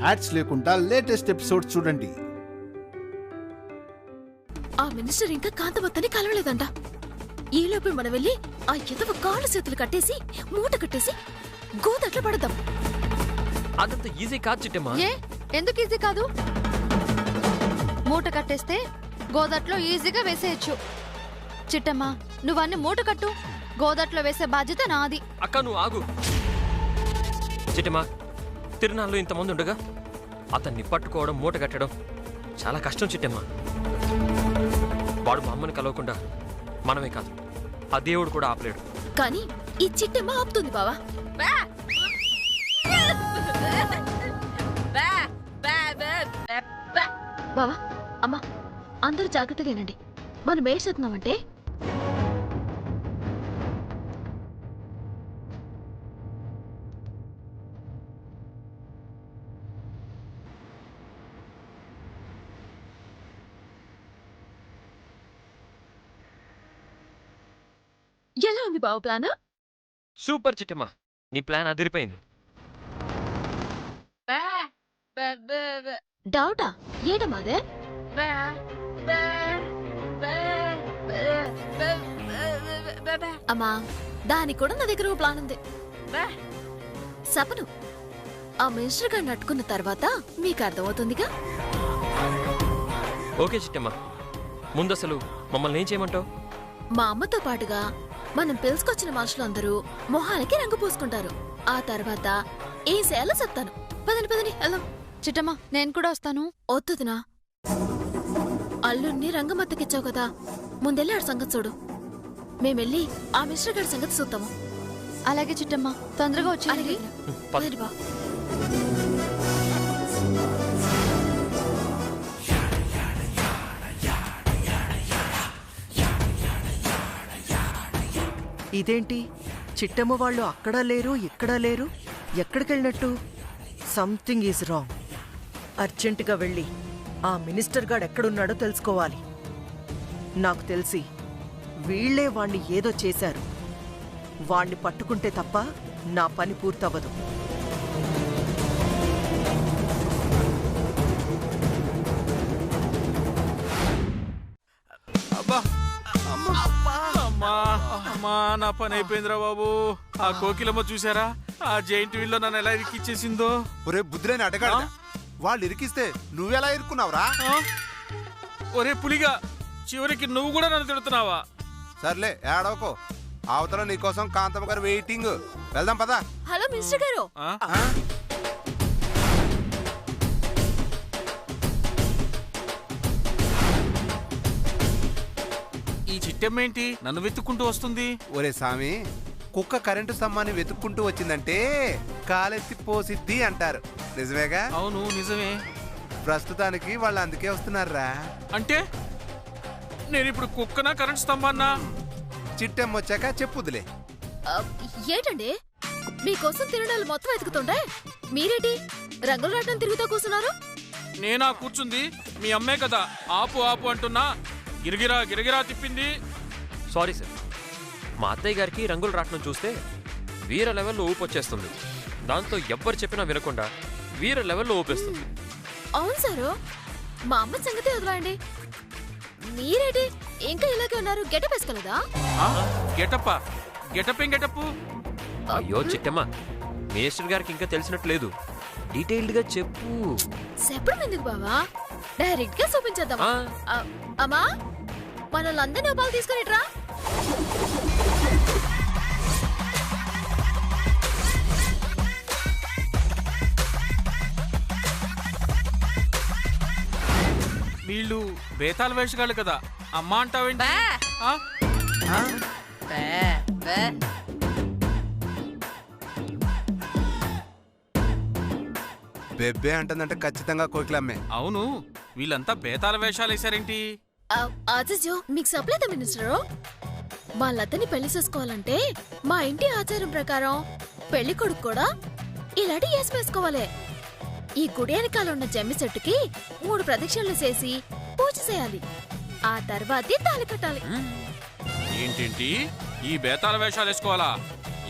Ads లేకుండా latest episodes చూడండి. ఆ మినిస్టర్ ఇంకా కాంతమత్తని కలవలేదంట. ఈలోపే మనం వెళ్ళి ఆ ఎదవ కాళ్ళు చేతులు కట్టేసి మూట కట్టేసి గోదట్లో పడదాం. అదంత ఈజీ కాదు చిట్టమ్మా. ఎందుకు ఈజీ కాదు? మూట కట్టేస్తే గోదట్లో ఈజీగా వేసేయచ్చు. చిట్టమ్మా, నువ్వన్నీ మూట కట్టు, గోదట్లో వేసే బాధ్యత నాది. అక్క నువ్వు ఆగు. చిట్టమ్మా, తిరునాళ్ళు ఇంతమంది ఉండగా అతన్ని పట్టుకోవడం మూట కట్టడం చాలా కష్టం చిట్టమ్మా. వాడు మా అమ్మని కలవకుండా మనమే కాదు ఆ దేవుడు కూడా ఆపలేడు. కానీ ఈ చిట్టమ్మ ఆపుతుంది బావా. బావా అమ్మా అందరూ జాగ్రత్తగానండి. మనం వేసేస్తున్నామంటే ఎలా ఉంది బావ ప్లాన్? సూపర్ చిట్టమ్మా, నీ ప్లాన్ అదిరిపోయింది. డౌటా? ఏటమ్మా అదే? అమ్మా దానికి కూడా నా దగ్గర ఓ ప్లాన్ ఉంది. సపను ఆ మినిస్టర్ గారిని అట్టుకున్న తర్వాత మీకు అర్థమవుతుందిగా. ఓకే చిట్టమ్మా, ముందసలు మమ్మల్ని ఏం చేయమంటావు? మా అమ్మతో పాటుగా మనం పిలుచుకొచ్చిన మనుషులందరూ మొహాలకి రంగు పూసుకుంటారు. ఆ తర్వాత ఏం చేయాలో చెప్తాను. పదని పదని వెళ్దాం. చిట్టమ్మా, నేను కూడా వస్తాను. వద్దుదినా, అల్లుడిని రంగమత్తకిచ్చావు కదా, ముందెళ్ళి ఆడ సంగతి చూడు. మేమెళ్ళి ఆ మిస్టర్ గారి సంగతి చూద్దాము. అలాగే చిట్టమ్మా, తొందరగా వచ్చి బా. ఇదేంటి, చిట్టమ్మ వాళ్ళు అక్కడా లేరు ఇక్కడా లేరు, ఎక్కడికెళ్ళినట్టు? Something is wrong. అర్జెంటుగా వెళ్ళి ఆ మినిస్టర్ గాడు ఎక్కడున్నాడో తెలుసుకోవాలి. నాకు తెలిసి వీళ్లే వాణ్ణి ఏదో చేశారు. వాణ్ణి పట్టుకుంటే తప్ప నా పని పూర్తవ్వదు. నా పని అయిపోయిందిరా బాబు. ఆ కోకిలమ్మ చూసారా ఆ జైంట్ వీల్లో నన్ను ఎలా ఇరికిచ్చేసిందో. ఒరే బుద్ధిలేని అడగాడు, వాళ్ళు ఇరికిస్తే నువ్వెలా ఇరుక్కున్నావురా? ఒరే పులిగా, చివరికి నువ్వు కూడా నన్ను తిడుతున్నావా? సర్లే ఏడవకో, అవతల నీకోసం కాంతమ్మ గారు వెయిటింగ్. వెళ్దాం పదా. హలో మిస్టర్ గారు. ఈ చిట్టమ్మేంటి నన్ను వెతుక్కుంటూ వస్తుంది? ఒరే సామి, కుక్క కరెంటు స్తంభాన్ని వెతుక్కుంటూ వచ్చిందంటే కాలెత్తి పోసిద్ది అంటారు. నిజమేగా? అవును నిజమే. ప్రస్తుతానికి వాళ్ళు అందుకే వస్తున్నారా. అంటే నేను ఇప్పుడు కుక్కనా కరెంట్ స్తంభాన్నా? చిట్టమ్మ వచ్చాక చెప్పుదులే. ఏంటండి మీకోసం తిరణాలు మొత్తం వెతుకుతుండే మీరేంటి రంగులు రాటం తిరుగుతూ కూర్చున్నారు? నేనా కూర్చుంది? మీ అమ్మే కదా ఆపు ఆపు అంటున్నా గిరిగిరా గిరిగిరా తిప్పింది. సారీ సార్, మా అత్తయ్య గారికి రంగులు రాట్నం చూస్తే వీర లెవెల్లో ఊపు వచ్చేస్తుంది. దాంతో ఎవ్వరు చెప్పినా వినకుండా వీర లెవెల్లో ఊపేస్తుంది. అవును సారు, మా అమ్మ సంగతి వదలండి. మీరేంటి ఇంకా ఇలాగే ఉన్నారు? గెటప్ వేసుకోలేదా? గెటప్పా? గెటప్ ఏం గెటప్? అయ్యో చిట్టమ్మ, మినిస్టర్ గారికి ఇంకా తెలిసినట్టు లేదు. డీటెయిల్డ్ గా చెప్పు. చెప్పడం ఎందుకు బావా, డైరెక్ట్ గా చూపించేద్దామా? అమ్మా మనల్ని పాలు తీసుకునిట్రా. వీళ్ళు బేతాల వేషగాళ్ళు కదా, అమ్మ అంటావేంటి? బెబ్బే అంటుందంటే ఖచ్చితంగా కోకిలమ్మే. అవును, వీళ్ళంతా బేతాల వేషాలు వేశారేంటి? ఆజో మీకు చెప్పలేదా మినిస్టరు, వాళ్ళతని పెళ్లి చేసుకోవాలంటే మా ఇంటి ఆచారం ప్రకారం పెళ్లి కొడుకు కూడా ఇలాంటి వేసి వేసుకోవాలి. ఈ గుడి వెనకాల ఉన్న జమ్మి చెట్టుకి 3 ప్రదక్షిణలు చేసి పూజ చేయాలి. ఆ తర్వాతే తాళి కట్టాలి. ఏంటేంటి ఈ బేతాల వేషాలు వేసుకోవాలా?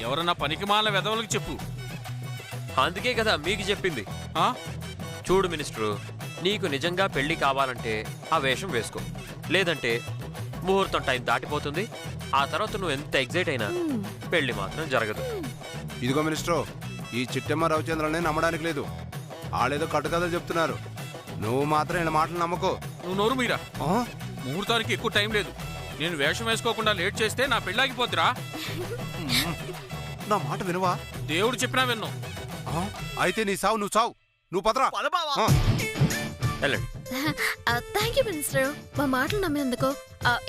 ఎవరన్నా పనికి మాలిన వెధవలకు చెప్పు. అందుకే కదా మీకు చెప్పింది. ఆ? చూడు మినిస్టరు, నీకు నిజంగా పెళ్లి కావాలంటే ఆ వేషం వేసుకో, లేదంటే ముహూర్తం టైం దాటిపోతుంది. ఆ తర్వాత నువ్వు ఎంత ఎగ్జైట్ అయినా పెళ్లి మాత్రం జరగదు. ఇదిగో మినిస్టర్, ఈ చిట్టమ్మ రవిచంద్రని నమ్మడానికి లేదు. వాళ్ళేదో కట్టుకథలు చెప్తున్నారు. నువ్వు మాత్రం ఇలా మాటలు నమ్మకో. నువ్వు నోరు మీరా. ఆ? ముహూర్తానికి ఎక్కువ టైం లేదు. నేను వేషం వేసుకోకుండా లేట్ చేస్తే నా పెళ్ళాగిపోద్దిరా. నా మాట వినవా? దేవుడు చెప్పినా విన్నావు. ఆ? అయితే నీ సావు నువ్వు చావు. నువ్వు పదరా. ఆ. వెళ్ళండి. థ్యాంక్ యూ మినిస్టర్, మా మాటలు నమ్మేందుకు.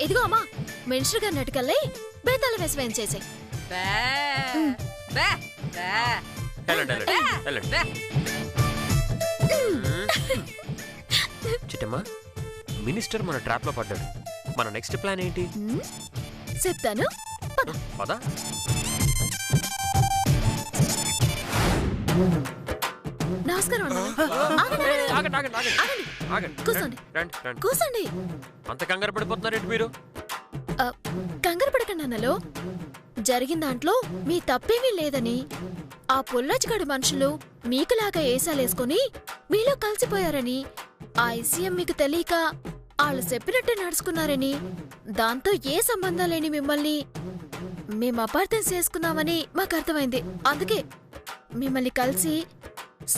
ఇదిగో అమ్మా, మినిస్టర్ గారిని అటుకెళ్ళి బేతాళ వేసి వేయించేసాయి. వెళ్ళండి వెళ్ళండి వెళ్ళండి. చిట్టమ్మా, మినిస్టర్ మన ట్రాప్ లో పడ్డాడు. మన నెక్స్ట్ ప్లాన్ ఏంటి? చెప్తాను, పద. నమస్కారం అన్న. ఆగండి ఆగండి ఆగండి ఆగండి. కూర్చోండి. రండి రండి. కూర్చోండి. అంత కంగారు పడిపోతున్నారేంటి మీరు? కంగారు పడకండి అన్నలో. జరిగిన దాంట్లో మీ తప్పేమీ లేదని ఆ పొల్లచిగడి మనుషులు మీకులాగా ఏసాలేసుకుని మీలో కలిసిపోయారని, ఆ విషయం మీకు తెలియక వాళ్ళు చెప్పినట్టే నడుచుకున్నారని, దాంతో ఏ సంబంధం లేని మిమ్మల్ని మేము అపార్థం చేసుకున్నామని మాకు అర్థమైంది. అందుకే మిమ్మల్ని కలిసి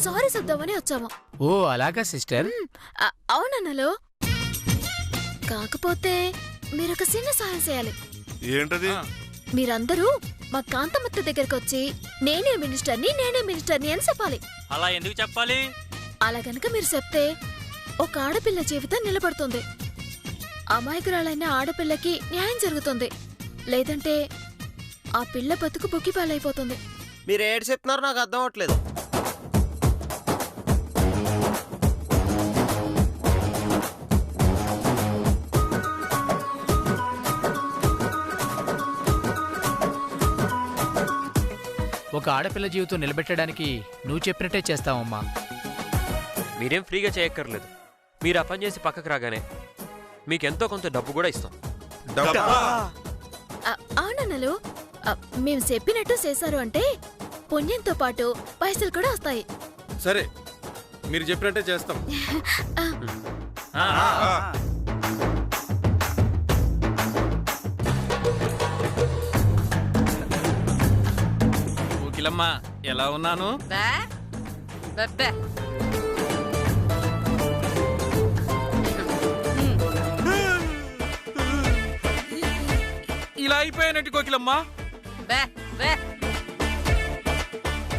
సారీ చెప్దామని వచ్చాము. ఓ అలాగా సిస్టర్. అవునన్నలో. కాకపోతే మీరొక చిన్న సహాయం చేయాలి. ఏంటది? మీరందరూ మా కాంతమత్త దగ్గరకు వచ్చి నేనే మినిస్టర్ని అని చెప్పాలి. అలా ఎందుకు చెప్పాలి? అలా గనక మీరు చెప్తే ఒక ఆడపిల్ల జీవితం నిలబడుతుంది. అమాయకురాలైన ఆడపిల్లకి న్యాయం జరుగుతుంది. లేదంటే ఆ పిల్ల బతుకు బుక్కిపాలైపోతుంది. మీరు ఏడు చెప్తున్నారు నాకు అర్థం అవట్లేదు. ఒక ఆడపిల్ల జీవితం నిలబెట్టడానికి నువ్వు చెప్పినట్టే చేస్తావమ్మా. మీరేం ఫ్రీగా చేయక్కర్లేదు. మీరు ఆ పని చేసి పక్కకు రాగానే మీకెంతో కొంత డబ్బు కూడా ఇస్తాం. అవునన్నలు, మేము చెప్పినట్టు చేశారు అంటే పుణ్యంతో పాటు పైసలు కూడా వస్తాయి. సరే, మీరు చెప్పినట్టే చేస్తాం. కోకిలమ్మ, ఎలా ఉన్నాను? ఇలా అయిపోయానంటే కోకిలమ్మ.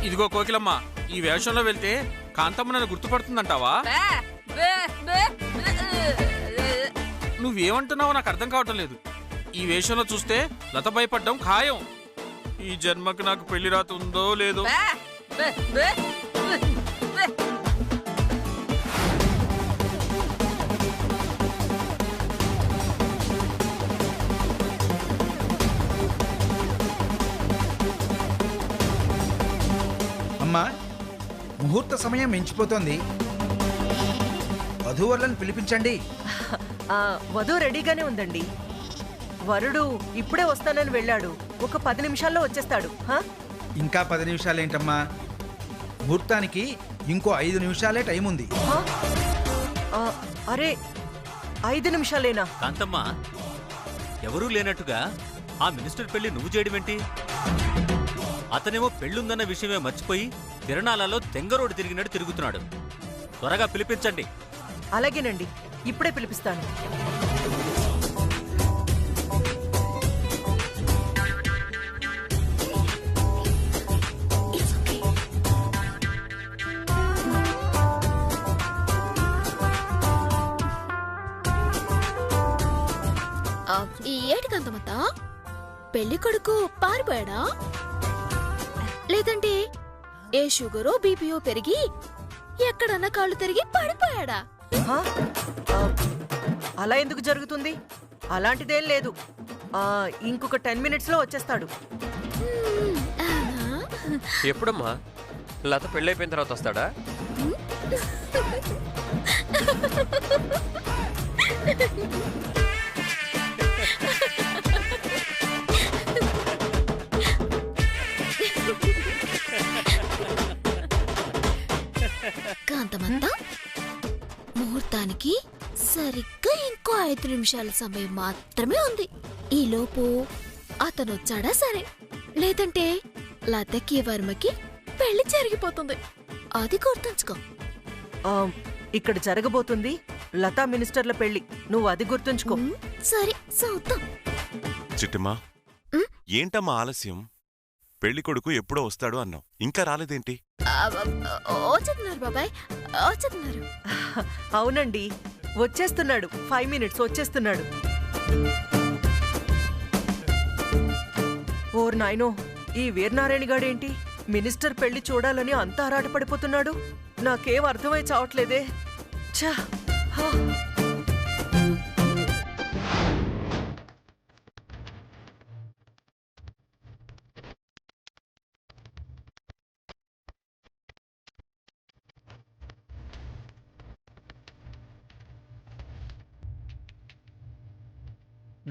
ఇదిగో కోకిలమ్మ, ఈ వేషంలో వెళ్తే కాంతమ్మ నన్ను గుర్తుపడుతుందంటావా? నువ్వేమంటున్నావో నాకు అర్థం కావటం లేదు. ఈ వేషంలో చూస్తే లత భయపడ్డం ఖాయం. ఈ జన్మకు నాకు పెళ్లి రాత ఉందో లేదో. అమ్మా, ముహూర్త సమయం మించిపోతోంది. వధూవరులను పిలిపించండి. వధువు రెడీగానే ఉందండి. వరుడు ఇప్పుడే వస్తానని వెళ్ళాడు. ఒక 10 నిమిషాల్లో వచ్చేస్తాడు. ఇంకా 10 నిమిషాలేంటమ్మా? ముహూర్తానికి ఇంకో 5 నిమిషాలే టైం ఉంది. అరే, 5 నిమిషాలేనా? కాంతమ్మ, ఎవరూ లేనట్టుగా ఆ మినిస్టర్ పెళ్లి నువ్వు చేయడమేంటి? అతనేమో పెళ్ళుందన్న విషయమే మర్చిపోయి తిరణాలలో తెంగరోడు తిరిగినట్టు తిరుగుతున్నాడు. త్వరగా పిలిపించండి. అలాగేనండి, ఇప్పుడే పిలిపిస్తాను. ఈ ఏటికంతమత్తా పెళ్లి కొడుకు పారిపోయాడా, లేదంటే ఏ షుగరో బీపీఓ పెరిగి ఎక్కడన్నా కాళ్ళు తిరిగి పడిపోయాడా? అలా ఎందుకు జరుగుతుంది? అలాంటిదేం లేదు. ఇంకొక 10 మినిట్స్లో వచ్చేస్తాడు. ఎప్పుడమ్మా? లత పెళ్ళైపోయిన తర్వాత వస్తాడా? కాంతమంతా ముహూర్తానికి సరిగ్గా ఇంకో 5 నిమిషాల సమయం మాత్రమే ఉంది. ఈలోపు అతనొచ్చాడా సరే, లేదంటే లతకి వర్మకి పెళ్లి జరిగిపోతుంది. అది గుర్తుంచుకో. ఇక్కడ జరగబోతుంది లతా మినిస్టర్ల పెళ్లి, నువ్వు అది గుర్తుంచుకో. సరే చూద్దాం. చిట్టమ్మా, ఏంటమ్మా ఆలస్యం? పెళ్లి కొడుకు ఎప్పుడో వస్తాడు అన్నావు, ఇంకా రాలేదేంటి? వచ్చేస్తున్నారు బాబాయ్, వచ్చేస్తున్నారు. అవునండి, వచ్చేస్తున్నాడు. 5 minutes వచ్చేస్తున్నాడు. ఓర్ నాయనో, ఈ వీరనారాయణ గాడేంటి మినిస్టర్ పెళ్లి చూడాలని అంత ఆరాటపడిపోతున్నాడు? నాకేం అర్థమై చావట్లేదే. ఛా!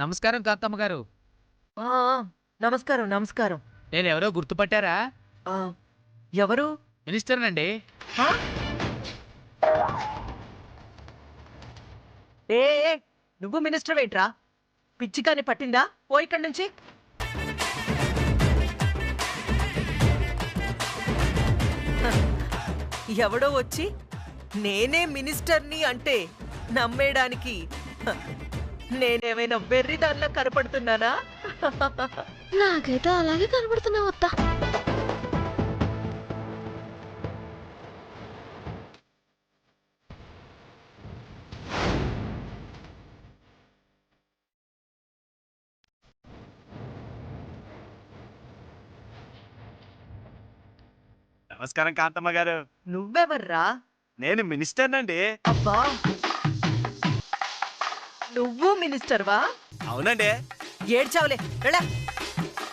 నమస్కారం కాంతమ్మ గారు. నమస్కారం. నమస్కారం. నేనెవరో గుర్తుపట్టారా? ఎవరు? మినిస్టర్నండి. ఏ నువ్వు మినిస్టర్ ఏంట్రా? పిచ్చికాని పట్టిందా? పో ఇక్కడి నుంచి. ఎవడో వచ్చి నేనే మినిస్టర్ని అంటే నమ్మేయడానికి నేనేమైనా వెర్రిదానిలా కనపడుతున్నానా? నాకైతే అలాగే కనబడుతున్నావు అత్త. నమస్కారం కాంతమ్మ గారు. నువ్వెవర్రా? నేను మినిస్టర్నండి. అబ్బా, నువ్వు మినిస్టర్వా? అవునండి. ఏడ్చావులే, వెళ్ళా.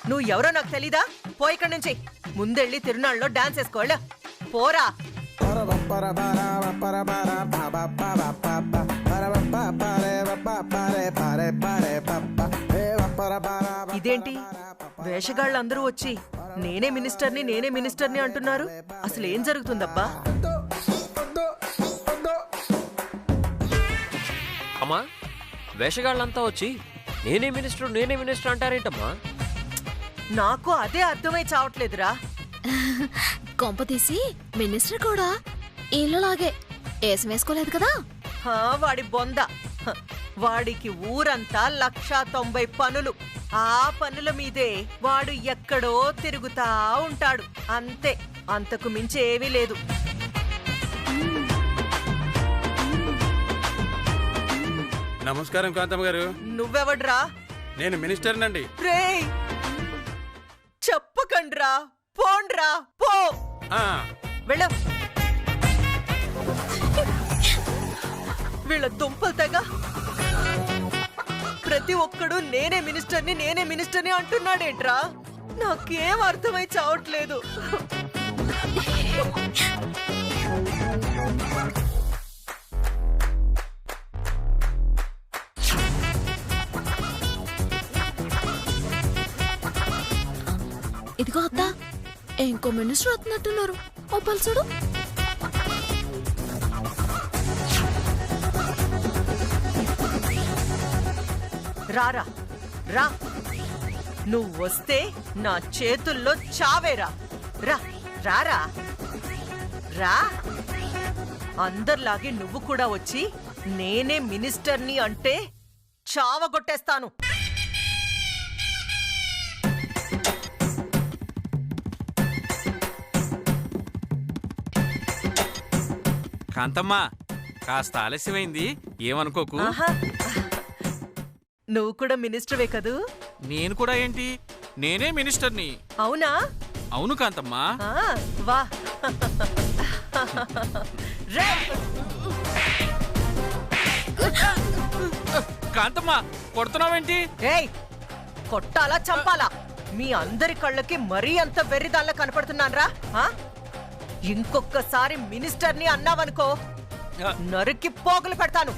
నువ్వు ఎవరో నాకు తెలీదా? పో ఇక్కడి నుంచి. ముందెళ్ళి తిరునాళ్ళలో డాన్స్ వేసుకోవాళ్ళ. పోరా. ఇదేంటి వేషగాళ్ళందరూ వచ్చి నేనే మినిస్టర్ని అంటున్నారు? అసలు ఏం జరుగుతుందబ్బా? అమ్మా, వేషగాళ్ళంతా వచ్చి నేనే మినిస్టర్ అంటారేంటమ్మా? నాకు అదే అర్థమై చావట్లేదురా. కొంప తీసి మినిస్టర్ కూడా ఇళ్ళలాగే ఏసం వేసుకోలేదు కదా? వాడి బొంద. వాడికి ఊరంతా 190 పనులు. ఆ పనుల మీదే వాడు ఎక్కడో తిరుగుతా ఉంటాడు. అంతే, అంతకు మించి ఏమీ లేదు. నమస్కారం కాంతమ్మ గారు. నువ్వెవడ్రా? నేను మినిస్టర్నండి. రేయ్, చెప్పకండ్రా, పోండ్రా, పో. వెళ్ళు. వీళ్ళ దుంపలు తెగ ప్రతి ఒక్కడు నేనే మినిస్టర్ని అంటున్నాడేంట్రా? నాకేం అర్థమై చావట్లేదు. ఇదిగో అత్త, ఇంకో మినిస్టర్ వస్తున్నట్టున్నారు. ఓ పల్సుడు. రారా, రా. నువ్వు వస్తే నా చేతుల్లో చావేరా. రా, రారా, రా. అందర్లాగే నువ్వు కూడా వచ్చి నేనే మినిస్టర్ని అంటే చావగొట్టేస్తాను. కాంతమ్మ, కాస్త ఆలస్యమైంది, ఏమనుకోకు. నువ్వు కూడా మినిస్టర్వే కదూ? నేను కూడా ఏంటి, నేనే మినిస్టర్ని. అవునా? అవును కాంతమ్మ. వా. కాంతమ్మ, కొడుతున్నావేంటి? ఏయ్, కొట్టాలా చంపాలా? మీ అందరి కళ్ళకి మరీ అంత వెర్రిదాల్లా కనపడుతున్నాన్రా? ఇంకొకసారి మినిస్టర్ని అన్నావనుకో, నరికి పోగులు పెడతాను.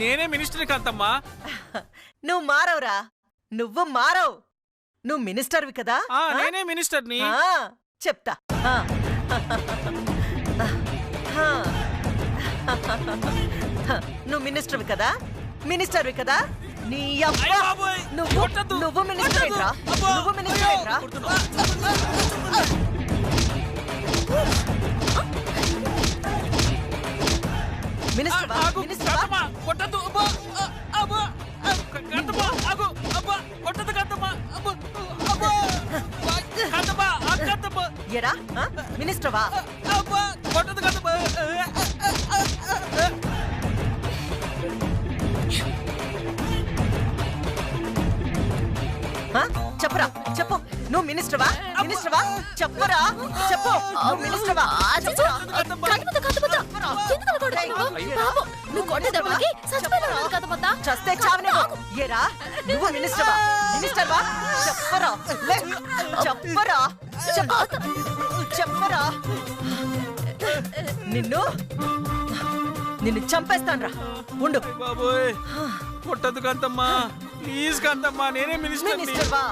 నేనే మినిస్టర్ కాంతమ్మా. నువ్వు మారవురా, నువ్వు మారవు. నువ్వు మినిస్టర్వి కదా? నేనే మినిస్టర్ని. చెప్తా. నువ్వు మినిస్టర్వి కదా మినిస్టర్వి కదా నీ అబ్బా నువ్వు మినిస్టర్ ఏంట్రా నువ్వు మినిస్టర్ ఏంట్రా ఎరా మినిస్టర్వా చెప్పరా చెప్పు నువ్వు మినిస్టర్వా మినిస్టర్వా చెప్పరా చెప్పు నువ్వు మినిస్టర్వా చస్తే చావనే ఏరా నువ్వు మినిస్టర్వా మినిస్టర్వా చెప్పరా చెప్పరా చెప్పరా నిన్ను చంపేస్తాన్రా ఉండు బాబోయ్ కొట్టదు కాంతమ్మా ప్లీజ్ కాంతమ్మా నేనే మినిస్టర్ మినిస్టర్వా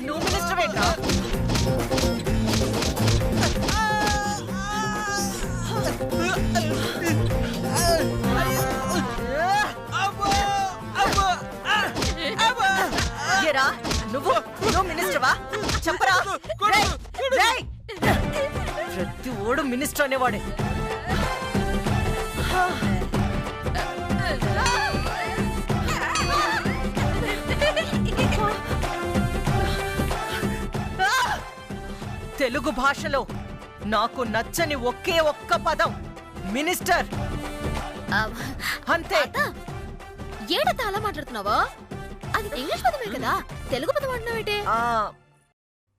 నువ్వు మినిస్టర్ ఏంట్రా నువ్వు మినిస్టర్వా చెప్పరా ప్రతి ఓడు మినిస్టర్ అనేవాడే తెలుగు భాషలో నాకు నచ్చని ఒకే ఒక్క పదం మినిస్టర్ అంతే ఏడత అలా మాట్లాడుతున్నావా అది ఇంగ్లీష్ పదమే కదా తెలుగు పదం అంటున్నావేంటి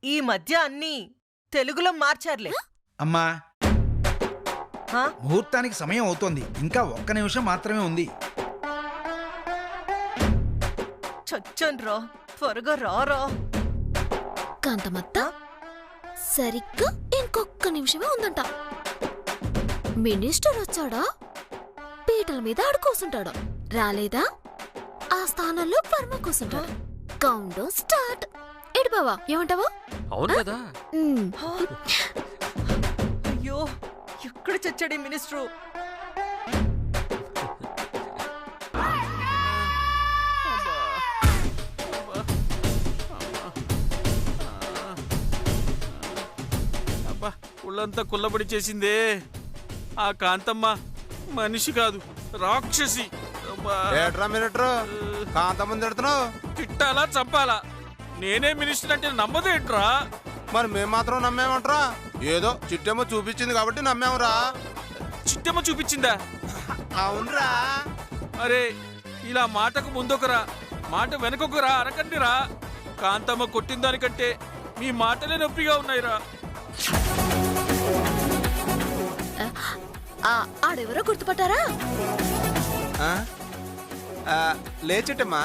ఈ మధ్య అన్ని తెలుగులో మార్చారులే అమ్మా ముహూర్తానికి సమయం అవుతోంది ఇంకా 1 నిమిషం మాత్రమే ఉంది చచ్చన్రా త్వరగా రారా కాంతమత్త సరిగ్గా ఇంకొక నిమిషమే ఉందంట మినిస్టర్ వచ్చాడా పీటల మీద ఆడు కూసుంటాడు రాలేదా ఆ స్థానంలో వర్మ కూసుంటాడు కౌంట్ డౌన్ స్టార్ట్ ఎడు బావా ఏమంటావా అవును కదా అయ్యో ఎక్కడ చచ్చాడు మినిస్టరు అబ్బా ఒళ్ళంతా కుల్లబడి చేసిందే ఆ కాంతమ్మ మనిషి కాదు రాక్షసి కాంతమ్మ తిడుతున్నావు తిట్టాలా చంపాలా నేనే మినిస్టర్ అంటే నమ్మదేంట్రా మరి మేము మాత్రం నమ్మేమంటరా ఏదో చిట్టెమ్మ చూపించింది కాబట్టి నమ్మామురా చిట్టెమ్మ చూపించిందా అవునరా అరే ఇలా మాటకు ముందొకరా మాట వెనకొకరా అనకండిరా కాంతమ్మ కొట్టిన దానికంటే మీ మాటలే నొప్పిగా ఉన్నాయిరా ఆడెవరో గుర్తుపట్టారా లేచటమ్మా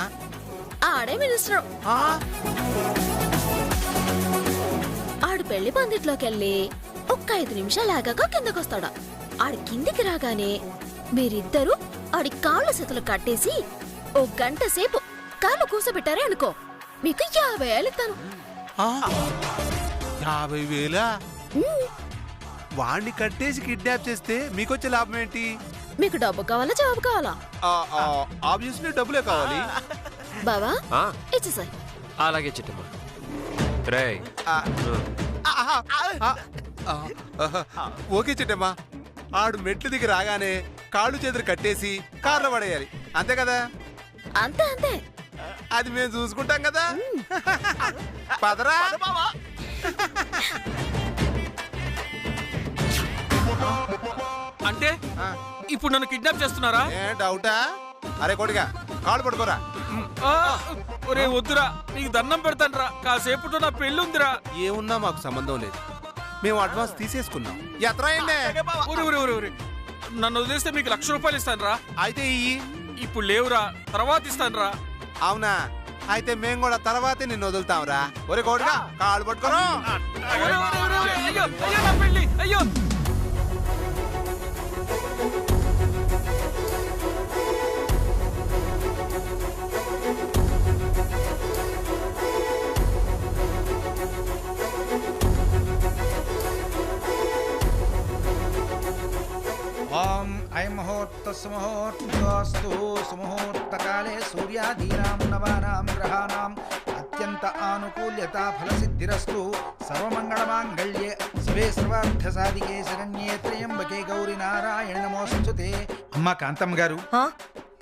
ఆడే మినిస్టర్ ఆడు పెళ్లి పందిట్లోకెళ్ళి ఒక్క 5 నిమిషాలు ఆగాక కిందకొస్తాడా ఆడి కిందికి రాగానే మీరిద్దరూ ఆడి కాళ్ళ చేతులు కట్టేసి 1 గంట సేపు కాళ్ళు కూసబెట్టారే అనుకో మీకు 50,000 ఇస్తాను 50,000 వాణ్ణి కట్టేసి కిడ్నాప్ చేస్తే మీకొచ్చే లాభం ఏంటి మీకు డబ్బు కావాలా జాబ్ కావాలా ఆబ్వియస్లీ డబ్బులే కావాలి బావా ఇచ్చేసాయి అలాగే చిట్టమ్మ రేయ్ ఓకే చిట్టమ్మా ఆడు మెట్లు దిగి రాగానే కాళ్ళు చేతులు కట్టేసి కార్లో పడేయాలి అంతే కదా అంతే అంతే అది మేము చూసుకుంటాం కదా పదరా అంటే ఇప్పుడు నన్ను కిడ్నాప్ చేస్తున్నారా డౌటా అరే కొడుగా కాళ్ళు పడుకోరా ఒరే వద్దురా నీకు దండం పెడతానరా కాసేపుతో నా పెళ్ళుందిరా ఏమున్నా మాకు సంబంధం లేదు మేము అడ్వాన్స్ తీసేసుకున్నాం నన్ను వదిలేస్తే మీకు ₹1,00,000 ఇస్తానురా అయితే ఇప్పుడు లేవురా తర్వాత ఇస్తానురా అవునా అయితే మేము కూడా తర్వాతే నిన్ను వదులుతాంరా ఒరే కోడిగా కాళ్ళు పట్టుకోరా అయ్యో అయం ముహూర్తస్సు ముహూర్తస్తు సుముహూర్తకాలే సూర్యాదీనాం నవానాం గ్రహాణాం అత్యంత ఆనుకూల్యత ఫలసిద్ధిరస్తు సర్వమంగళమాంగళ్యే శివే సర్వార్థసాధికే శరణ్యే త్రయంబకే గౌరి నారాయణ నమోస్తుతే. అమ్మా కాంతమ్మ గారు,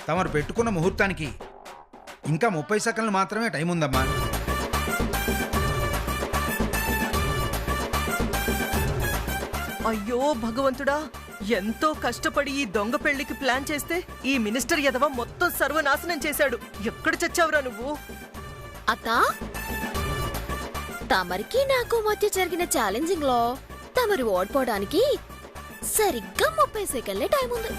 తమరు పెట్టుకున్న ముహూర్తానికి ఇంకా 30 సెకండ్లు మాత్రమే టైం ఉందమ్మా. అయ్యో భగవంతుడా, ఎంతో కష్టపడి ఈ దొంగ పెళ్లికి ప్లాన్ చేస్తే ఈ మినిస్టర్ యదవ మొత్తం సర్వనాశనం చేశాడు. ఎక్కడ చచ్చావురా నువ్వు? అత్తా, తమరికి నాకు మధ్య జరిగిన ఛాలెంజింగ్ లో తమరు ఓడిపోవడానికి సరిగ్గా 30 సెకండ్లే టైం ఉంది.